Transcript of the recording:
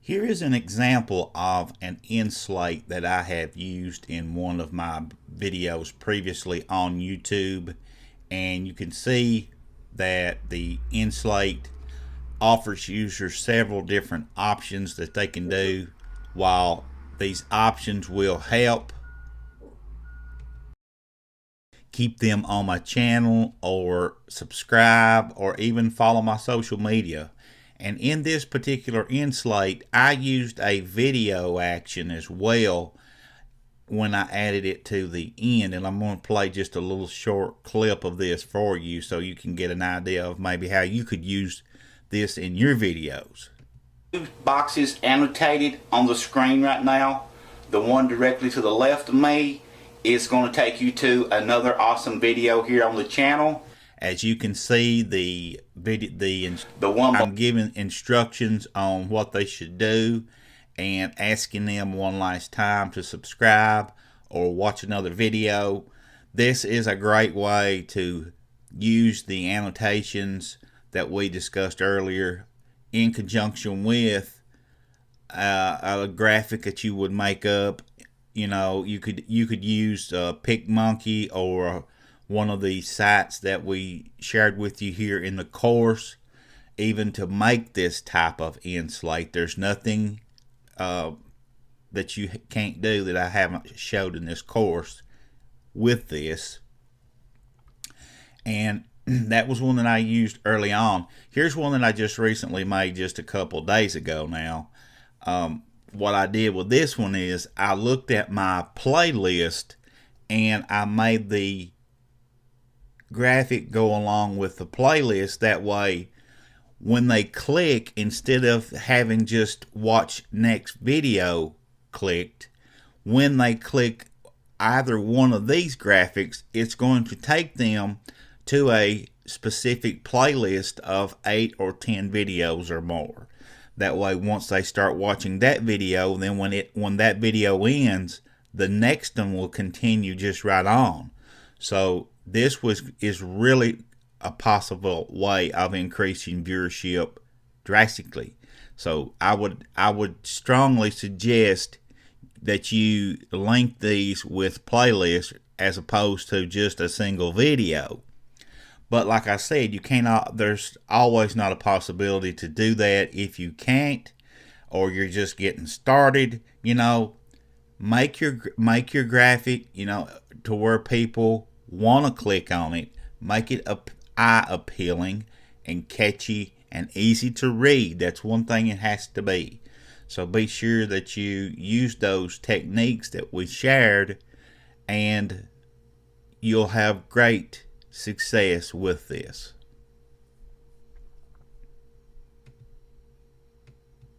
Here is an example of an end slate that I have used in one of my videos previously on YouTube, and you can see that the end slate offers users several different options that they can do. While these options will help keep them on my channel or subscribe or even follow my social media. And in this particular end slate, I used a video action as well when I added it to the end. And I'm going to play just a little short clip of this for you so you can get an idea of maybe how you could use this in your videos. Two boxes annotated on the screen right now. The one directly to the left of me is going to take you to another awesome video here on the channel. As you can see, the one I'm giving instructions on what they should do and asking them one last time to subscribe or watch another video. This is a great way to use the annotations that we discussed earlier in conjunction with a graphic that you would make up. You know, you could use PicMonkey or one of the sites that we shared with you here in the course, even to make this type of end slate. There's nothing that you can't do that I haven't showed in this course with this. And that was one that I used early on. Here's one that I just recently made just a couple days ago now. What I did with this one is I looked at my playlist and I made the graphic go along with the playlist. That way when they click, instead of having just watch next video clicked, when they click either one of these graphics, it's going to take them to a specific playlist of 8 or 10 videos or more. That way once they start watching that video, then when that video ends, the next one will continue just right on. So this is really a possible way of increasing viewership drastically. So I would strongly suggest that you link these with playlists as opposed to just a single video. But like I said, you cannot. There's always not a possibility to do that. If you can't, or you're just getting started, you know, make your graphic, you know, to where people want to click on it. Make it eye appealing and catchy and easy to read. That's one thing it has to be. So be sure that you use those techniques that we shared, and you'll have great success with this.